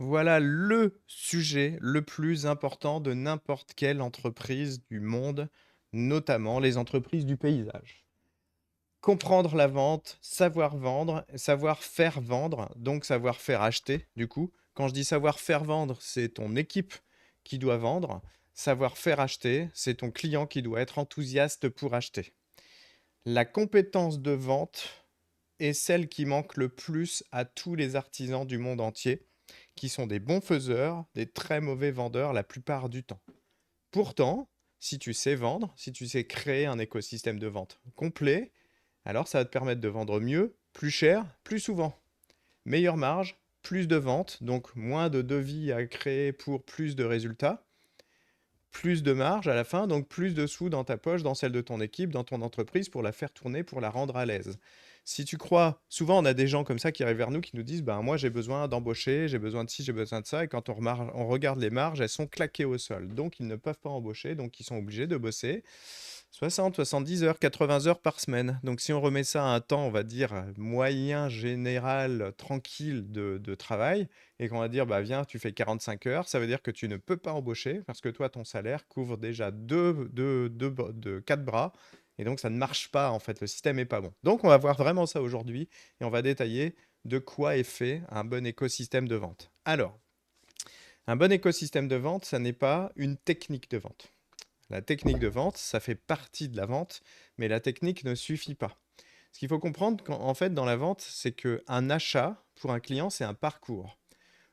Voilà le sujet le plus important de n'importe quelle entreprise du monde, notamment les entreprises du paysage. Comprendre la vente, savoir vendre, savoir faire vendre, donc savoir faire acheter, du coup. Quand je dis savoir faire vendre, c'est ton équipe qui doit vendre. Savoir faire acheter, c'est ton client qui doit être enthousiaste pour acheter. La compétence de vente est celle qui manque le plus à tous les artisans du monde entier, qui sont des bons faiseurs, des très mauvais vendeurs la plupart du temps. Pourtant, si tu sais vendre, si tu sais créer un écosystème de vente complet, alors ça va te permettre de vendre mieux, plus cher, plus souvent. Meilleure marge, plus de ventes, donc moins de devis à créer pour plus de résultats, plus de marge à la fin, donc plus de sous dans ta poche, dans celle de ton équipe, dans ton entreprise pour la faire tourner, pour la rendre à l'aise. Si tu crois, souvent on a des gens comme ça qui arrivent vers nous qui nous disent ben moi j'ai besoin d'embaucher, j'ai besoin de ci, j'ai besoin de ça, et quand on regarde les marges, elles sont claquées au sol. Donc ils ne peuvent pas embaucher, donc ils sont obligés de bosser 60, 70 heures, 80 heures par semaine. Donc si on remet ça à un temps, on va dire moyen, général, tranquille de travail, et qu'on va dire, bah viens, tu fais 45 heures, ça veut dire que tu ne peux pas embaucher, parce que toi, ton salaire couvre déjà quatre bras, et donc ça ne marche pas, en fait, le système est pas bon. Donc on va voir vraiment ça aujourd'hui, et on va détailler de quoi est fait un bon écosystème de vente. Alors, un bon écosystème de vente, ça n'est pas une technique de vente. La technique de vente, ça fait partie de la vente, mais la technique ne suffit pas. Ce qu'il faut comprendre en fait dans la vente, c'est qu'un achat pour un client, c'est un parcours.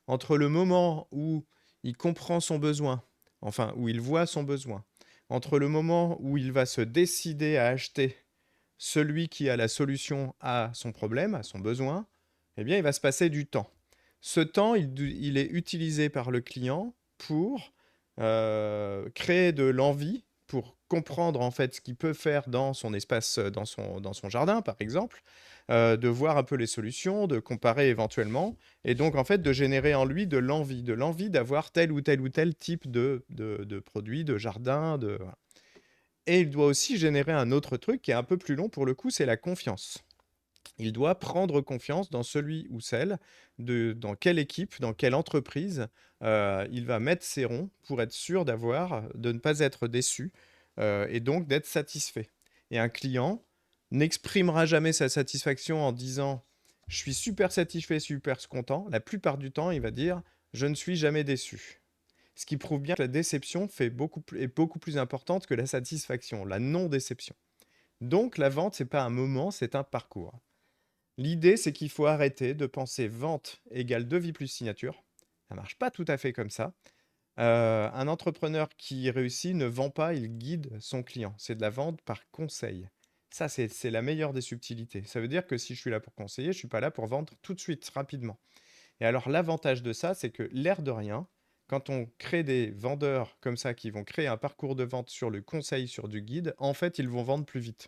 Entre le moment où il comprend son besoin, enfin où il voit son besoin, entre le moment où il va se décider à acheter celui qui a la solution à son problème, à son besoin, eh bien il va se passer du temps. Ce temps, il est utilisé par le client pour créer de l'envie, pour comprendre en fait ce qu'il peut faire dans son espace, dans son jardin par exemple, de voir un peu les solutions, de comparer éventuellement, et donc en fait de générer en lui de l'envie d'avoir tel ou tel type de produit, de jardin, de... voilà. Et il doit aussi générer un autre truc qui est un peu plus long pour le coup, c'est la confiance. Il doit prendre confiance dans celui ou celle, dans quelle équipe, dans quelle entreprise il va mettre ses ronds pour être sûr de ne pas être déçu et donc d'être satisfait. Et un client n'exprimera jamais sa satisfaction en disant je suis super satisfait, super content. La plupart du temps, il va dire je ne suis jamais déçu. Ce qui prouve bien que la déception est beaucoup plus importante que la satisfaction, la non-déception. Donc la vente, c'est pas un moment, c'est un parcours. L'idée, c'est qu'il faut arrêter de penser vente égale devis plus signature. Ça marche pas tout à fait comme ça. Un entrepreneur qui réussit ne vend pas, il guide son client. C'est de la vente par conseil. Ça, c'est la meilleure des subtilités. Ça veut dire que si je suis là pour conseiller, je suis pas là pour vendre tout de suite, rapidement. Et alors, l'avantage de ça, c'est que l'air de rien, quand on crée des vendeurs comme ça qui vont créer un parcours de vente sur le conseil, sur du guide, en fait, ils vont vendre plus vite.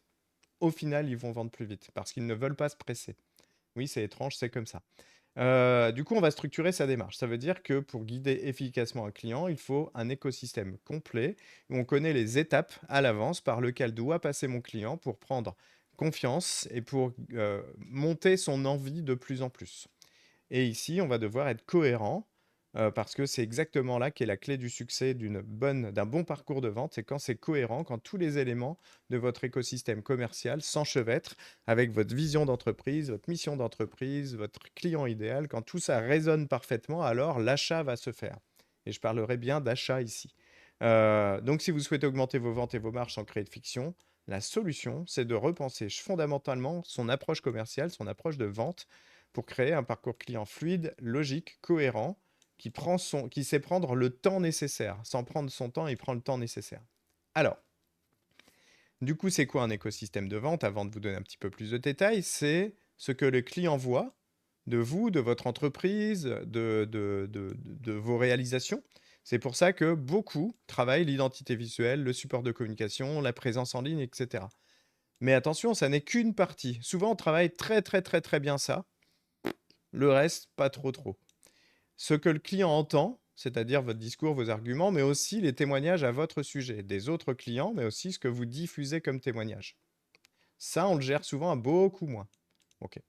Au final, ils vont vendre plus vite parce qu'ils ne veulent pas se presser. Oui, c'est étrange, c'est comme ça. Du coup, on va structurer sa démarche. Ça veut dire que pour guider efficacement un client, il faut un écosystème complet où on connaît les étapes à l'avance par lesquelles doit passer mon client pour prendre confiance et pour monter son envie de plus en plus. Et ici, on va devoir être cohérent parce que c'est exactement là qu'est la clé du succès d'un bon parcours de vente. C'est quand c'est cohérent, quand tous les éléments de votre écosystème commercial s'enchevêtrent avec votre vision d'entreprise, votre mission d'entreprise, votre client idéal. Quand tout ça résonne parfaitement, alors l'achat va se faire. Et je parlerai bien d'achat ici. Donc, si vous souhaitez augmenter vos ventes et vos marges sans créer de fiction, la solution, c'est de repenser fondamentalement son approche commerciale, son approche de vente pour créer un parcours client fluide, logique, cohérent, qui sait prendre le temps nécessaire. Sans prendre son temps, il prend le temps nécessaire. Alors, du coup, c'est quoi un écosystème de vente? Avant de vous donner un petit peu plus de détails, c'est ce que le client voit de vous, de votre entreprise, de vos réalisations. C'est pour ça que beaucoup travaillent l'identité visuelle, le support de communication, la présence en ligne, etc. Mais attention, ça n'est qu'une partie. Souvent, on travaille très très très très bien ça. Le reste, pas trop trop. Ce que le client entend, c'est-à-dire votre discours, vos arguments, mais aussi les témoignages à votre sujet, des autres clients, mais aussi ce que vous diffusez comme témoignage. Ça, on le gère souvent à beaucoup moins. Ok.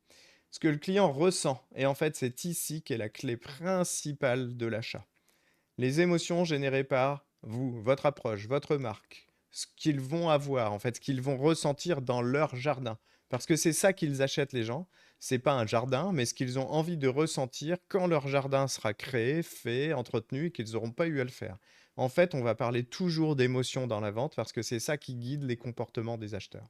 ce que le client ressent. Et en fait, c'est ici qu'est la clé principale de l'achat. Les émotions générées par vous, votre approche, votre marque, ce qu'ils vont avoir, en fait, ce qu'ils vont ressentir dans leur jardin. Parce que c'est ça qu'ils achètent, les gens. C'est pas un jardin, mais ce qu'ils ont envie de ressentir quand leur jardin sera créé, fait, entretenu et qu'ils n'auront pas eu à le faire. En fait, on va parler toujours d'émotions dans la vente parce que c'est ça qui guide les comportements des acheteurs.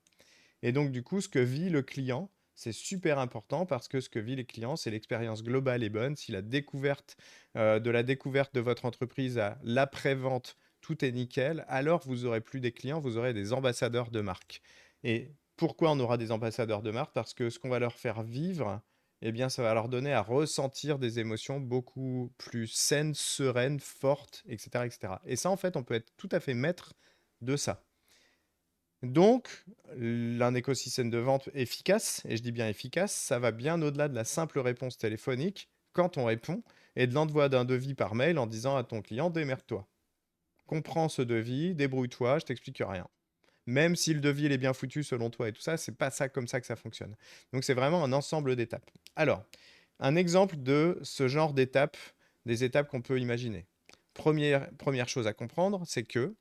Et donc, du coup, ce que vit le client, c'est super important parce que ce que vit les clients, c'est l'expérience globale est bonne. Si la découverte, de la découverte de votre entreprise à l'après-vente, tout est nickel, alors vous aurez plus des clients, vous aurez des ambassadeurs de marque. Et pourquoi on aura des ambassadeurs de marque? Parce que ce qu'on va leur faire vivre, eh bien, ça va leur donner à ressentir des émotions beaucoup plus saines, sereines, fortes, etc., etc. Et ça, en fait, on peut être tout à fait maître de ça. Donc, un écosystème de vente efficace, et je dis bien efficace, ça va bien au-delà de la simple réponse téléphonique quand on répond et de l'envoi d'un devis par mail en disant à ton client démerde-toi. Comprends ce devis, débrouille-toi, je t'explique rien. Même si le devis il est bien foutu selon toi et tout ça, c'est pas ça comme ça que ça fonctionne. Donc c'est vraiment un ensemble d'étapes. Alors, un exemple de ce genre d'étapes, des étapes qu'on peut imaginer. Première chose à comprendre, c'est que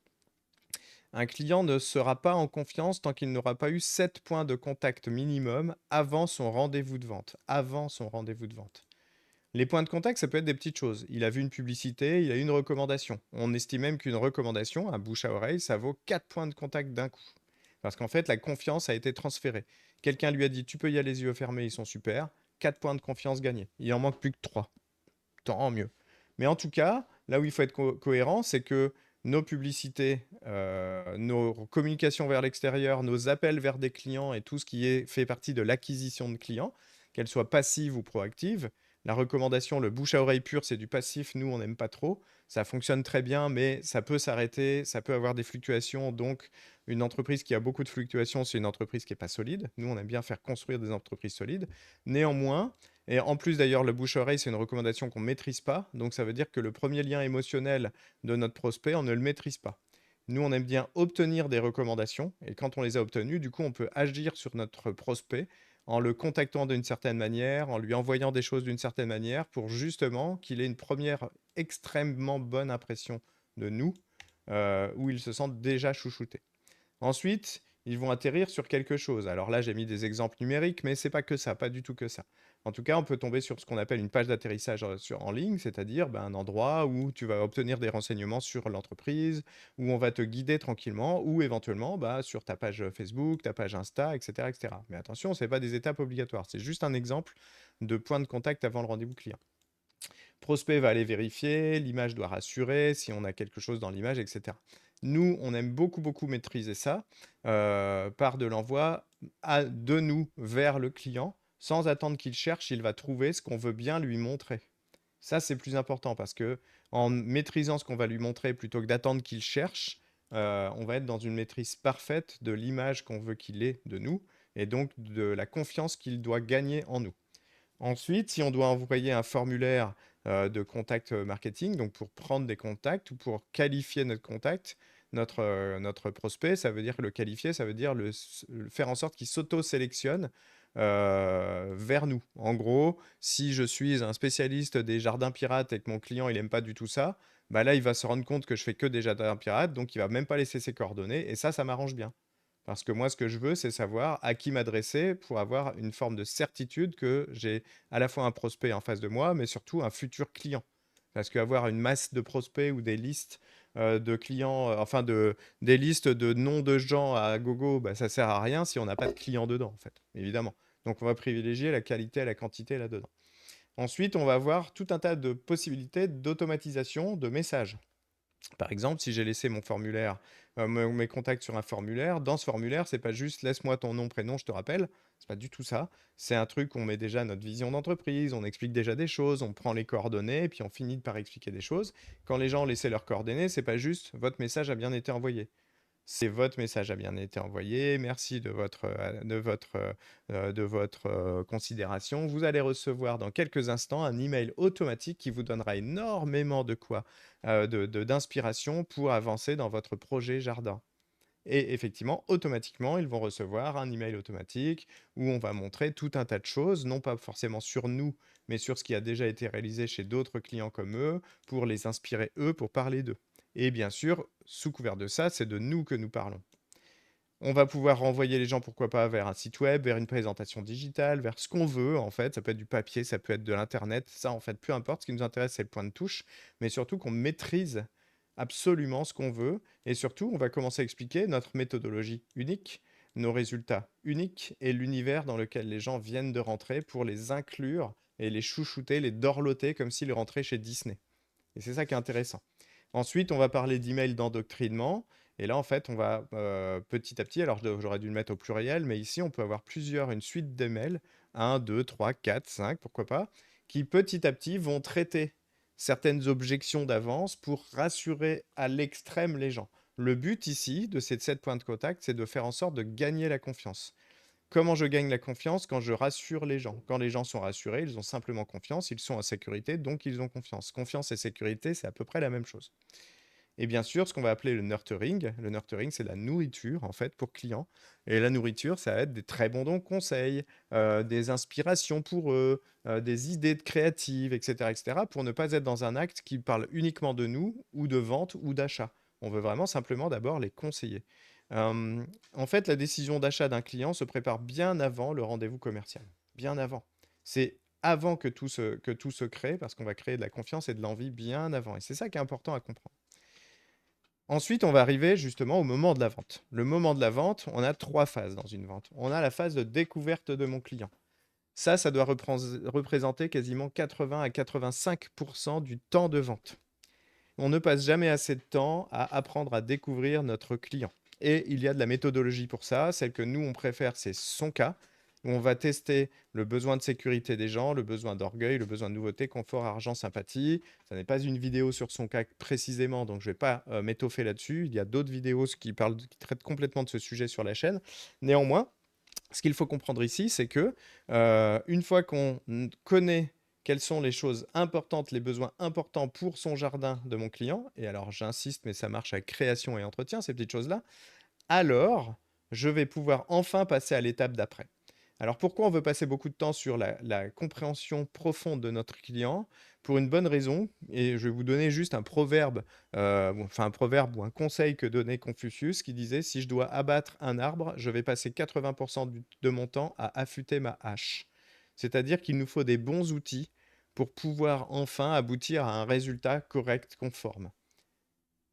un client ne sera pas en confiance tant qu'il n'aura pas eu 7 points de contact minimum avant son rendez-vous de vente. Avant son rendez-vous de vente. Les points de contact, ça peut être des petites choses. Il a vu une publicité, il a eu une recommandation. On estime même qu'une recommandation, un bouche à oreille, ça vaut 4 points de contact d'un coup. Parce qu'en fait, la confiance a été transférée. Quelqu'un lui a dit, tu peux y aller les yeux fermés, ils sont super. 4 points de confiance gagnés. Il en manque plus que 3. Tant mieux. Mais en tout cas, là où il faut être cohérent, c'est que nos publicités, nos communications vers l'extérieur, nos appels vers des clients et tout ce qui fait partie de l'acquisition de clients, qu'elles soient passives ou proactives. La recommandation, le bouche à oreille pur, c'est du passif. Nous, on n'aime pas trop. Ça fonctionne très bien, mais ça peut s'arrêter, ça peut avoir des fluctuations. Donc, une entreprise qui a beaucoup de fluctuations, c'est une entreprise qui n'est pas solide. Nous, on aime bien faire construire des entreprises solides. Néanmoins, et en plus, d'ailleurs, le bouche-oreille, c'est une recommandation qu'on ne maîtrise pas. Donc, ça veut dire que le premier lien émotionnel de notre prospect, on ne le maîtrise pas. Nous, on aime bien obtenir des recommandations. Et quand on les a obtenues, du coup, on peut agir sur notre prospect en le contactant d'une certaine manière, en lui envoyant des choses d'une certaine manière, pour justement qu'il ait une première extrêmement bonne impression de nous, où il se sent déjà chouchouté. Ensuite, ils vont atterrir sur quelque chose. Alors là, j'ai mis des exemples numériques, mais c'est pas que ça, pas du tout que ça. En tout cas, on peut tomber sur ce qu'on appelle une page d'atterrissage en ligne, c'est-à-dire un endroit où tu vas obtenir des renseignements sur l'entreprise, où on va te guider tranquillement, ou éventuellement sur ta page Facebook, ta page Insta, etc., etc. Mais attention, ce n'est pas des étapes obligatoires, c'est juste un exemple de point de contact avant le rendez-vous client. Prospect va aller vérifier, l'image doit rassurer, si on a quelque chose dans l'image, etc. Nous, on aime beaucoup, beaucoup maîtriser ça par de l'envoi de nous vers le client. Sans attendre qu'il cherche, il va trouver ce qu'on veut bien lui montrer. Ça, c'est plus important parce que en maîtrisant ce qu'on va lui montrer plutôt que d'attendre qu'il cherche, on va être dans une maîtrise parfaite de l'image qu'on veut qu'il ait de nous et donc de la confiance qu'il doit gagner en nous. Ensuite, si on doit envoyer un formulaire de contact marketing, donc pour prendre des contacts ou pour qualifier notre contact, notre prospect, ça veut dire que le qualifier, ça veut dire le faire en sorte qu'il s'auto-sélectionne vers nous. En gros, si je suis un spécialiste des jardins pirates et que mon client il aime pas du tout ça, bah là il va se rendre compte que je fais que des jardins pirates, donc il va même pas laisser ses coordonnées et ça m'arrange bien. Parce que moi, ce que je veux, c'est savoir à qui m'adresser pour avoir une forme de certitude que j'ai à la fois un prospect en face de moi, mais surtout un futur client. Parce qu'avoir une masse de prospects ou des listes de clients, des listes de noms de gens à gogo, bah, ça sert à rien si on n'a pas de clients dedans, en fait, évidemment. Donc, on va privilégier la qualité et la quantité là-dedans. Ensuite, on va avoir tout un tas de possibilités d'automatisation de messages. Par exemple, si j'ai laissé mon formulaire, mes contacts sur un formulaire, dans ce formulaire, c'est pas juste laisse-moi ton nom, prénom, je te rappelle. C'est pas du tout ça. C'est un truc où on met déjà notre vision d'entreprise, on explique déjà des choses, on prend les coordonnées, et puis on finit par expliquer des choses. Quand les gens ont laissé leurs coordonnées, c'est pas juste votre message a bien été envoyé. C'est votre message a bien été envoyé. Merci de votre considération. Vous allez recevoir dans quelques instants un email automatique qui vous donnera énormément d'inspiration pour avancer dans votre projet jardin. Et effectivement, automatiquement, ils vont recevoir un email automatique où on va montrer tout un tas de choses, non pas forcément sur nous, mais sur ce qui a déjà été réalisé chez d'autres clients comme eux, pour les inspirer eux, pour parler d'eux. Et bien sûr, sous couvert de ça, c'est de nous que nous parlons. On va pouvoir renvoyer les gens, pourquoi pas, vers un site web, vers une présentation digitale, vers ce qu'on veut, en fait. Ça peut être du papier, ça peut être de l'internet. Ça, en fait, peu importe. Ce qui nous intéresse, c'est le point de touche. Mais surtout qu'on maîtrise absolument ce qu'on veut. Et surtout, on va commencer à expliquer notre méthodologie unique, nos résultats uniques et l'univers dans lequel les gens viennent de rentrer pour les inclure et les chouchouter, les dorloter comme s'ils rentraient chez Disney. Et c'est ça qui est intéressant. Ensuite, on va parler d'email d'endoctrinement. Et là, en fait, on va petit à petit, alors j'aurais dû le mettre au pluriel, mais ici, on peut avoir une suite d'emails, un, 2, 3, 4, 5, pourquoi pas, qui petit à petit vont traiter certaines objections d'avance pour rassurer à l'extrême les gens. Le but ici de ces 7 points de contact, c'est de faire en sorte de gagner la confiance. Comment je gagne la confiance? Quand je rassure les gens. Quand les gens sont rassurés, ils ont simplement confiance, ils sont en sécurité, donc ils ont confiance. Confiance et sécurité, c'est à peu près la même chose. Et bien sûr, ce qu'on va appeler le nurturing, c'est la nourriture, en fait, pour clients. Et la nourriture, ça va être des très bons conseils, des inspirations pour eux, des idées de créatives, etc., pour ne pas être dans un acte qui parle uniquement de nous, ou de vente, ou d'achat. On veut vraiment simplement d'abord les conseiller. En fait, la décision d'achat d'un client se prépare bien avant le rendez-vous commercial. Bien avant. C'est avant que tout se crée, parce qu'on va créer de la confiance et de l'envie bien avant. Et c'est ça qui est important à comprendre. Ensuite, on va arriver justement au moment de la vente. Le moment de la vente, on a 3 phases dans une vente. On a la phase de découverte de mon client. Ça doit représenter quasiment 80 à 85 du temps de vente. On ne passe jamais assez de temps à apprendre à découvrir notre client. Et il y a de la méthodologie pour ça. Celle que nous, on préfère, c'est son cas, où on va tester le besoin de sécurité des gens, le besoin d'orgueil, le besoin de nouveauté, confort, argent, sympathie. Ça n'est pas une vidéo sur son cas précisément, donc je ne vais pas m'étoffer là-dessus. Il y a d'autres vidéos qui traitent complètement de ce sujet sur la chaîne. Néanmoins, ce qu'il faut comprendre ici, c'est que une fois qu'on connaît quelles sont les choses importantes, les besoins importants pour son jardin de mon client, et alors j'insiste, mais ça marche avec création et entretien, ces petites choses-là, alors je vais pouvoir enfin passer à l'étape d'après. Alors pourquoi on veut passer beaucoup de temps sur la compréhension profonde de notre client? Pour une bonne raison, et je vais vous donner juste un proverbe, enfin un proverbe ou un conseil que donnait Confucius qui disait: «Si je dois abattre un arbre, je vais passer 80% de mon temps à affûter ma hache». C'est-à-dire qu'il nous faut des bons outils pour pouvoir enfin aboutir à un résultat correct, conforme.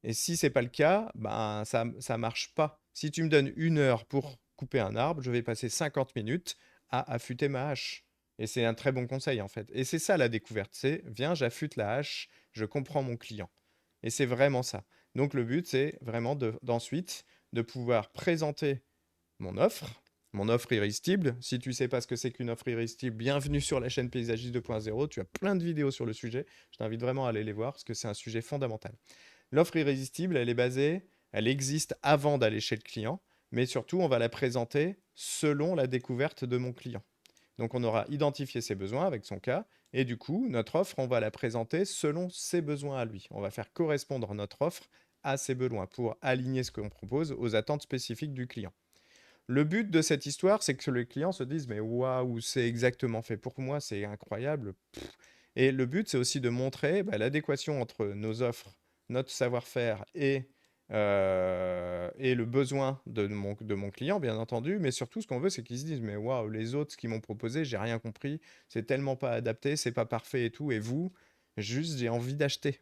Et si c'est pas le cas, ben ça marche pas. Si tu me donnes 1 heure pour couper un arbre, je vais passer 50 minutes à affûter ma hache. Et c'est un très bon conseil en fait. Et c'est ça la découverte, c'est viens, j'affûte la hache, je comprends mon client. Et c'est vraiment ça. Donc le but, c'est vraiment d'ensuite de pouvoir présenter mon offre irrésistible. Si tu sais pas ce que c'est qu'une offre irrésistible, bienvenue sur la chaîne Paysagiste 2.0. Tu as plein de vidéos sur le sujet. Je t'invite vraiment à aller les voir parce que c'est un sujet fondamental. L'offre irrésistible, elle existe avant d'aller chez le client, mais surtout, on va la présenter selon la découverte de mon client. Donc, on aura identifié ses besoins avec son cas, et du coup, notre offre, on va la présenter selon ses besoins à lui. On va faire correspondre notre offre à ses besoins pour aligner ce qu'on propose aux attentes spécifiques du client. Le but de cette histoire, c'est que le client se dise, mais waouh, c'est exactement fait pour moi, c'est incroyable. Et le but, c'est aussi de montrer l'adéquation entre nos offres, notre savoir-faire et le besoin de mon client, bien entendu. Mais surtout, ce qu'on veut, c'est qu'ils se disent, mais waouh, les autres, ce qu'ils m'ont proposé, j'ai rien compris, c'est tellement pas adapté, c'est pas parfait et tout. Et vous, juste, j'ai envie d'acheter.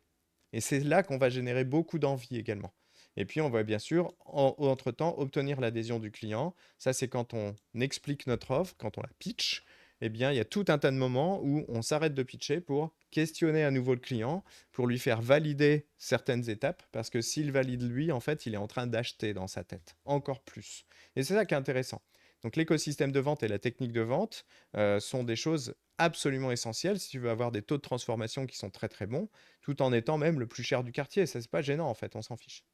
Et c'est là qu'on va générer beaucoup d'envie également. Et puis, on va bien sûr, entre-temps, obtenir l'adhésion du client. Ça, c'est quand on explique notre offre, quand on la pitch. Eh bien, il y a tout un tas de moments où on s'arrête de pitcher pour questionner à nouveau le client, pour lui faire valider certaines étapes, parce que s'il valide lui, en fait, il est en train d'acheter dans sa tête, encore plus. Et c'est ça qui est intéressant. Donc l'écosystème de vente et la technique de vente sont des choses absolument essentielles si tu veux avoir des taux de transformation qui sont très très bons, tout en étant même le plus cher du quartier. Ça, c'est pas gênant en fait, on s'en fiche.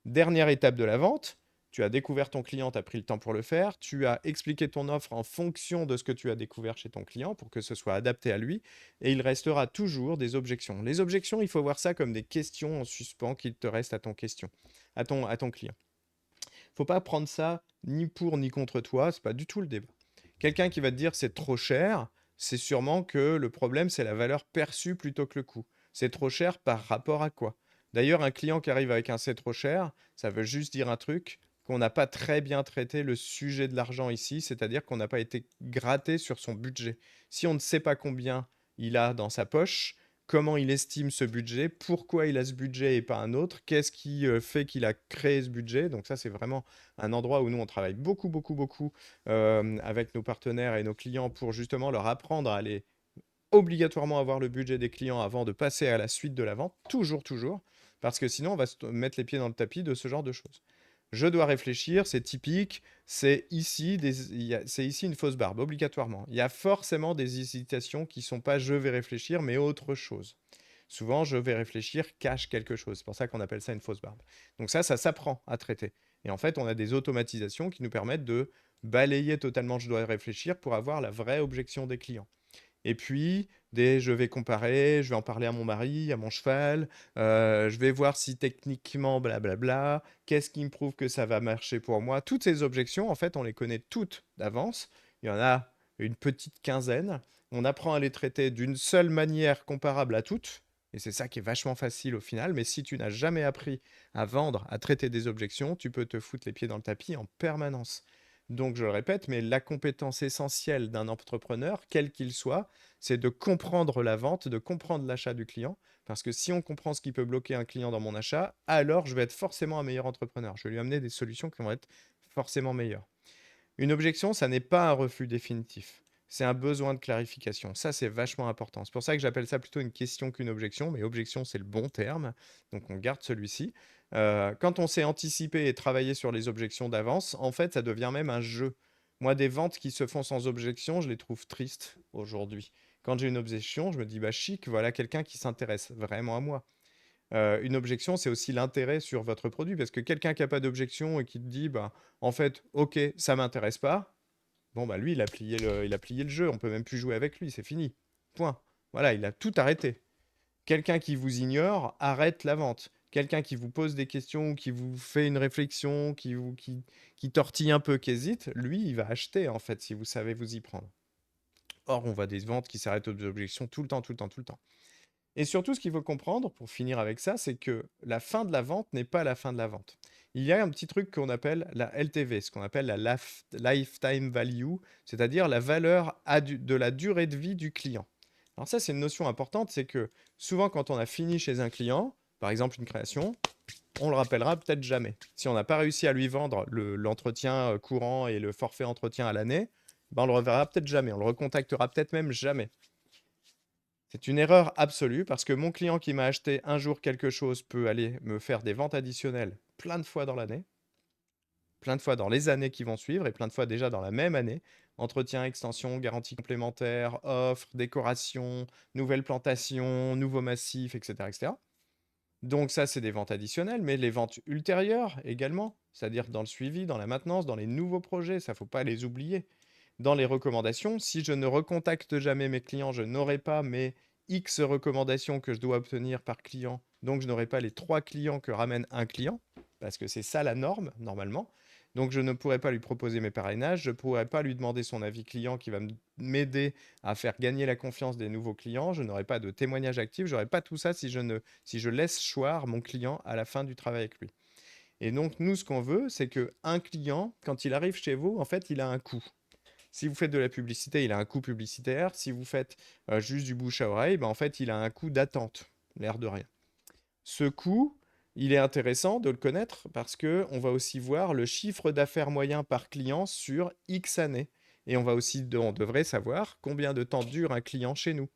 Dernière étape de la vente, tu as découvert ton client, tu as pris le temps pour le faire, tu as expliqué ton offre en fonction de ce que tu as découvert chez ton client pour que ce soit adapté à lui, et il restera toujours des objections. Les objections, il faut voir ça comme des questions en suspens qu'il te reste à ton client. Faut pas prendre ça ni pour ni contre toi, c'est pas du tout le débat. Quelqu'un qui va te dire c'est trop cher, c'est sûrement que le problème c'est la valeur perçue plutôt que le coût. C'est trop cher par rapport à quoi? D'ailleurs, un client qui arrive avec un c'est trop cher, ça veut juste dire un truc qu'on n'a pas très bien traité le sujet de l'argent ici, c'est-à-dire qu'on n'a pas été gratté sur son budget. Si on ne sait pas combien il a dans sa poche, comment il estime ce budget, pourquoi il a ce budget et pas un autre, qu'est-ce qui fait qu'il a créé ce budget. Donc ça, c'est vraiment un endroit où nous, on travaille beaucoup, beaucoup, beaucoup avec nos partenaires et nos clients pour justement leur apprendre à aller obligatoirement avoir le budget des clients avant de passer à la suite de la vente, toujours, toujours, parce que sinon, on va se mettre les pieds dans le tapis de ce genre de choses. Je dois réfléchir, c'est typique, c'est ici une fausse barbe, obligatoirement. Il y a forcément des hésitations qui ne sont pas je vais réfléchir, mais autre chose. Souvent, je vais réfléchir cache quelque chose. C'est pour ça qu'on appelle ça une fausse barbe. Donc ça s'apprend à traiter. Et en fait, on a des automatisations qui nous permettent de balayer totalement je dois réfléchir pour avoir la vraie objection des clients. Et puis, je vais comparer, je vais en parler à mon mari, à mon cheval, je vais voir si techniquement, blablabla, qu'est-ce qui me prouve que ça va marcher pour moi. Toutes ces objections, en fait, on les connaît toutes d'avance. Il y en a une petite quinzaine. On apprend à les traiter d'une seule manière comparable à toutes. Et c'est ça qui est vachement facile au final. Mais si tu n'as jamais appris à vendre, à traiter des objections, tu peux te foutre les pieds dans le tapis en permanence. Donc, je le répète, mais la compétence essentielle d'un entrepreneur, quel qu'il soit, c'est de comprendre la vente, de comprendre l'achat du client. Parce que si on comprend ce qui peut bloquer un client dans mon achat, alors je vais être forcément un meilleur entrepreneur. Je vais lui amener des solutions qui vont être forcément meilleures. Une objection, ça n'est pas un refus définitif. C'est un besoin de clarification. Ça, c'est vachement important. C'est pour ça que j'appelle ça plutôt une question qu'une objection, mais objection, c'est le bon terme. Donc, on garde celui-ci. Quand on sait anticiper et travailler sur les objections d'avance, en fait, ça devient même un jeu. Moi, des ventes qui se font sans objection, je les trouve tristes aujourd'hui. Quand j'ai une objection, je me dis, bah chic, voilà quelqu'un qui s'intéresse vraiment à moi. Une objection, c'est aussi l'intérêt sur votre produit, parce que quelqu'un qui a pas d'objection et qui te dit: «Bah, en fait, OK, ça m'intéresse pas», bon, bah, lui, il a plié le jeu, on peut même plus jouer avec lui, c'est fini. Point. Voilà, il a tout arrêté. Quelqu'un qui vous ignore arrête la vente. Quelqu'un qui vous pose des questions, qui vous fait une réflexion, qui tortille un peu, qui hésite, lui, il va acheter, en fait, si vous savez vous y prendre. Or, on voit des ventes qui s'arrêtent aux objections tout le temps, tout le temps, tout le temps. Et surtout, ce qu'il faut comprendre, pour finir avec ça, c'est que la fin de la vente n'est pas la fin de la vente. Il y a un petit truc qu'on appelle la LTV, ce qu'on appelle la lifetime value, c'est-à-dire la valeur de la durée de vie du client. Alors ça, c'est une notion importante, c'est que souvent quand on a fini chez un client, par exemple une création, on le rappellera peut-être jamais. Si on n'a pas réussi à lui vendre l'entretien courant et le forfait entretien à l'année, ben on le reverra peut-être jamais, on le recontactera peut-être même jamais. C'est une erreur absolue parce que mon client qui m'a acheté un jour quelque chose peut aller me faire des ventes additionnelles plein de fois dans l'année, plein de fois dans les années qui vont suivre et plein de fois déjà dans la même année. Entretien, extension, garantie complémentaire, offre, décoration, nouvelle plantation, nouveau massif, etc., etc. Donc ça, c'est des ventes additionnelles, mais les ventes ultérieures également, c'est-à-dire dans le suivi, dans la maintenance, dans les nouveaux projets, ça ne faut pas les oublier. Dans les recommandations, si je ne recontacte jamais mes clients, je n'aurai pas mes X recommandations que je dois obtenir par client. Donc, je n'aurai pas les 3 clients que ramène un client, parce que c'est ça la norme, normalement. Donc, je ne pourrai pas lui proposer mes parrainages, je ne pourrai pas lui demander son avis client qui va m'aider à faire gagner la confiance des nouveaux clients. Je n'aurai pas de témoignage actif, je n'aurai pas tout ça si je laisse choir mon client à la fin du travail avec lui. Et donc, nous, ce qu'on veut, c'est qu'un client, quand il arrive chez vous, en fait, il a un coût. Si vous faites de la publicité, il a un coût publicitaire. Si vous faites juste du bouche à oreille, ben en fait, il a un coût d'attente, l'air de rien. Ce coût, il est intéressant de le connaître parce que on va aussi voir le chiffre d'affaires moyen par client sur X années. Et on devrait savoir combien de temps dure un client chez nous.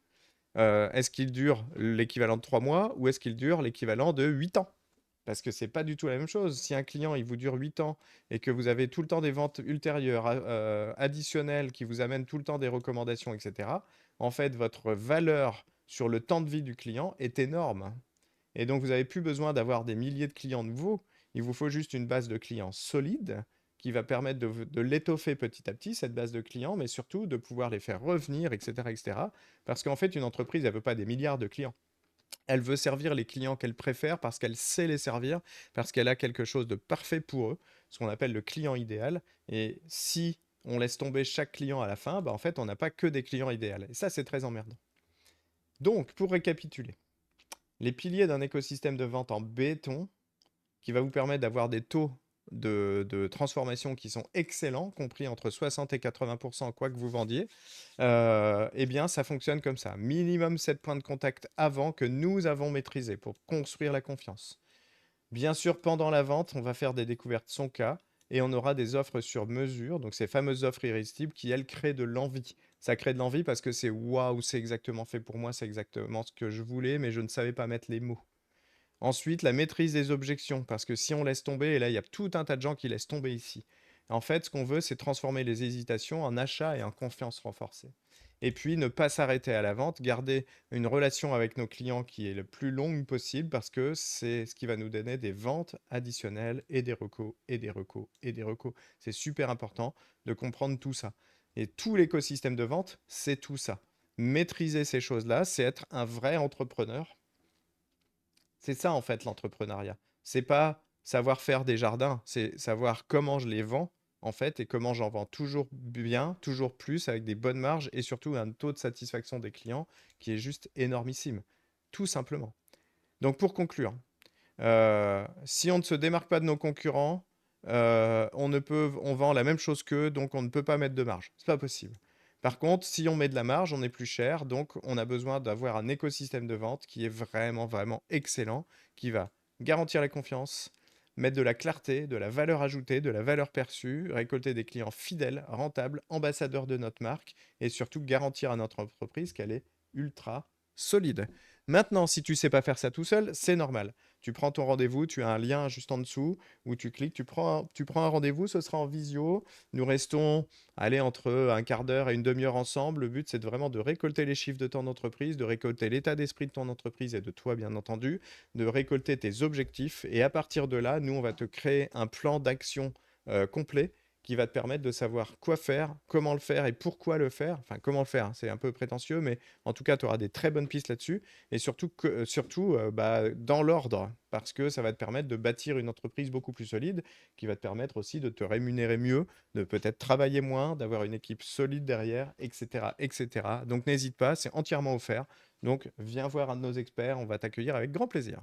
Est-ce qu'il dure l'équivalent de 3 mois ou est-ce qu'il dure l'équivalent de 8 ans? Parce que c'est pas du tout la même chose. Si un client, il vous dure 8 ans et que vous avez tout le temps des ventes ultérieures, additionnelles, qui vous amènent tout le temps des recommandations, etc., en fait, votre valeur sur le temps de vie du client est énorme. Et donc, vous n'avez plus besoin d'avoir des milliers de clients nouveaux. Il vous faut juste une base de clients solide qui va permettre de l'étoffer petit à petit, cette base de clients, mais surtout de pouvoir les faire revenir, etc., etc. Parce qu'en fait, une entreprise, elle veut pas des milliards de clients. Elle veut servir les clients qu'elle préfère parce qu'elle sait les servir, parce qu'elle a quelque chose de parfait pour eux, ce qu'on appelle le client idéal. Et si on laisse tomber chaque client à la fin, bah en fait, on n'a pas que des clients idéaux. Et ça, c'est très emmerdant. Donc, pour récapituler, les piliers d'un écosystème de vente en béton qui va vous permettre d'avoir des taux de transformation qui sont excellents, compris entre 60 et 80%, quoi que vous vendiez, eh bien, ça fonctionne comme ça. Minimum 7 points de contact avant que nous avons maîtrisé pour construire la confiance. Bien sûr, pendant la vente, on va faire des découvertes son cas et on aura des offres sur mesure, donc ces fameuses offres irrésistibles qui, elles, créent de l'envie. Ça crée de l'envie parce que c'est waouh, c'est exactement fait pour moi, c'est exactement ce que je voulais, mais je ne savais pas mettre les mots. Ensuite, la maîtrise des objections, parce que si on laisse tomber, et là il y a tout un tas de gens qui laissent tomber ici, en fait ce qu'on veut c'est transformer les hésitations en achat et en confiance renforcée. Et puis ne pas s'arrêter à la vente, garder une relation avec nos clients qui est le plus longue possible, parce que c'est ce qui va nous donner des ventes additionnelles et des recos, et des recos, et des recos. C'est super important de comprendre tout ça. Et tout l'écosystème de vente, c'est tout ça. Maîtriser ces choses-là, c'est être un vrai entrepreneur. C'est ça en fait l'entrepreneuriat. C'est pas savoir faire des jardins, c'est savoir comment je les vends en fait et comment j'en vends toujours bien, toujours plus avec des bonnes marges et surtout un taux de satisfaction des clients qui est juste énormissime. Tout simplement. Donc pour conclure, si on ne se démarque pas de nos concurrents, on vend la même chose qu'eux, donc on ne peut pas mettre de marge. C'est pas possible. Par contre, si on met de la marge, on est plus cher, donc on a besoin d'avoir un écosystème de vente qui est vraiment, vraiment excellent, qui va garantir la confiance, mettre de la clarté, de la valeur ajoutée, de la valeur perçue, récolter des clients fidèles, rentables, ambassadeurs de notre marque, et surtout garantir à notre entreprise qu'elle est ultra solide. Maintenant, si tu sais pas faire ça tout seul, c'est normal. Tu prends ton rendez-vous, tu as un lien juste en dessous où tu cliques, tu prends un rendez-vous, ce sera en visio. Nous restons, allez, entre un quart d'heure et une demi-heure ensemble. Le but, c'est vraiment de récolter les chiffres de ton entreprise, de récolter l'état d'esprit de ton entreprise et de toi, bien entendu, de récolter tes objectifs. Et à partir de là, nous, on va te créer un plan d'action complet qui va te permettre de savoir quoi faire, comment le faire et pourquoi le faire. Enfin, comment le faire, hein, c'est un peu prétentieux, mais en tout cas, tu auras des très bonnes pistes là-dessus. Et surtout, bah, dans l'ordre, parce que ça va te permettre de bâtir une entreprise beaucoup plus solide, qui va te permettre aussi de te rémunérer mieux, de peut-être travailler moins, d'avoir une équipe solide derrière, etc., etc. Donc n'hésite pas, c'est entièrement offert. Donc viens voir un de nos experts, on va t'accueillir avec grand plaisir.